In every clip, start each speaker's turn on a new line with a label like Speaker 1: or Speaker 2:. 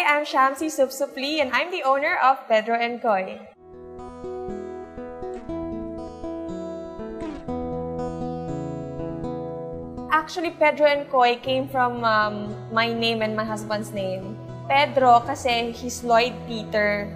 Speaker 1: Hi, I'm Shamsi Supsupli and I'm the owner of Pedro & Koy. Actually, Pedro & Koy came from my name and my husband's name. Pedro kasi he's Lloyd Peter.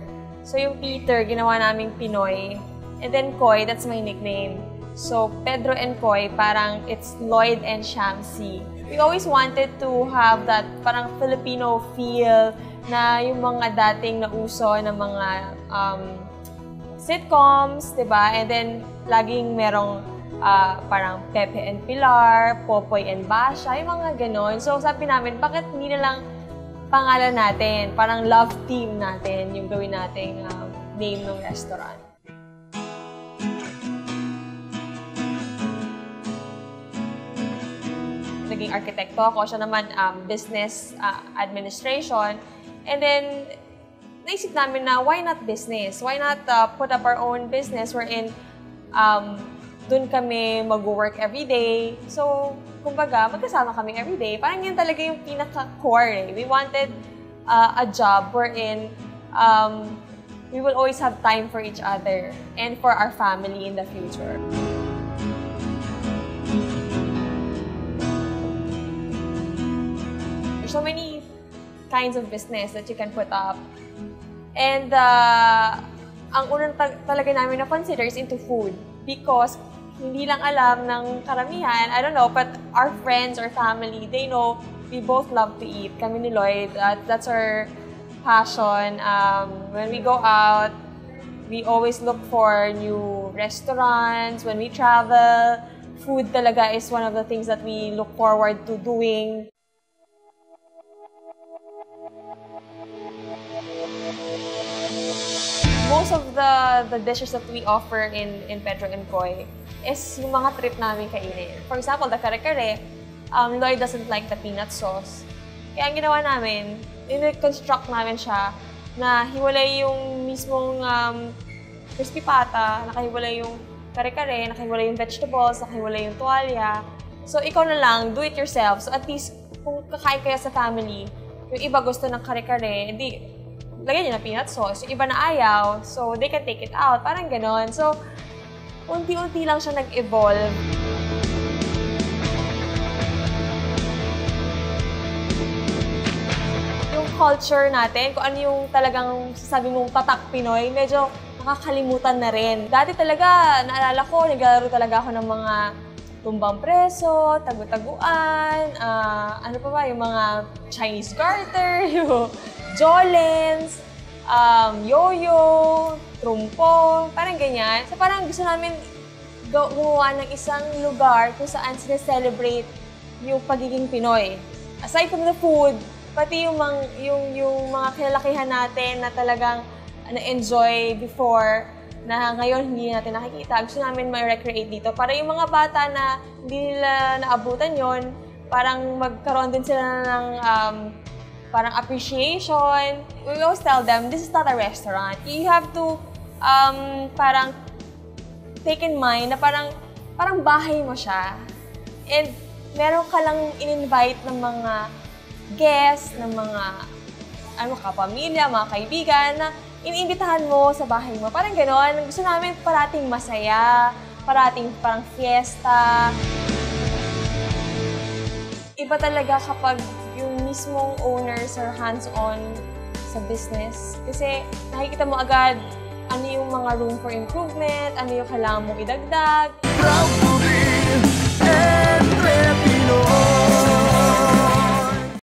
Speaker 1: So yung Peter, ginawa naming Pinoy. And then Koy, that's my nickname. So Pedro & Koy, parang it's Lloyd and Shamsi. We always wanted to have that parang Filipino feel na yung mga dating nauso na mga sitcoms, diba? And then laging merong parang Pepe and Pilar, Popoy and Basha, yung mga ganon. So sabi namin, bakit hindi na lang pangalan natin, parang love team natin, yung gawin nating name ng restaurant. Naging arkitekto ako, siya naman business administration. And then, naisip namin na why not business? Why not put up our own business wherein dun kami mag-work everyday. So, kumbaga, magkasama kami everyday. Parang yun talaga yung pinaka-core. We wanted a job wherein we will always have time for each other and for our family in the future. There's so many kinds of business that you can put up. And ang unang talaga namin na-consider is into food because hindi lang alam ng karamihan, I don't know, but our friends or family, they know we both love to eat. Kami ni Lloyd, that's our passion. When we go out, we always look for new restaurants. When we travel, food talaga is one of the things that we look forward to doing. Most of the dishes that we offer in Pedro & Koy is yung mga trip namin kainin. For example, the kare-kare, Lloyd doesn't like the peanut sauce. Kaya ang ginawa namin, in-construct namin siya na hiwalay yung mismong crispy pata, nakahiwalay yung kare-kare, nakahiwalay yung vegetables, nakahiwalay yung tuwalya. So, ikaw na lang, do it yourself. So, at least, kung kakain kaya sa family, yung iba gusto ng kare-kare, hindi, lagyan niya na peanut sauce. Yung iba na ayaw, so they can take it out. Parang ganon. So, unti-unti lang siya nag-evolve. Yung culture natin, kung ano yung talagang sasabi mong tatak Pinoy, medyo nakakalimutan na rin. Dati talaga, naalala ko, naglalaro talaga ako ng mga tumbang preso, tagu-taguan, ano pa ba, yung mga Chinese garter, yung Jolens, yo-yo, trumpo, parang ganyan. So parang gusto namin gumawa ng isang lugar kung saan sineselebrate yung pagiging Pinoy. Aside from the food, pati yung mga kinalakihan natin na talagang na-enjoy before, na ngayon hindi natin nakikita. Gusto namin ma-recreate dito para yung mga bata na hindi nila naabutan yon, parang magkaroon din sila ng parang appreciation. We always tell them, this is not a restaurant. You have to parang take in mind na parang bahay mo siya. And meron ka lang in-invite ng mga guests, ng mga kapamilya, mga kaibigan na iniimbitahan mo sa bahay mo. Parang gano'n. Gusto namin parating masaya, parating parang fiesta. Iba talaga kapag yung mismong owners are hands-on sa business. Kasi nakikita mo agad ano yung mga room for improvement, ano yung kailangan mong idagdag.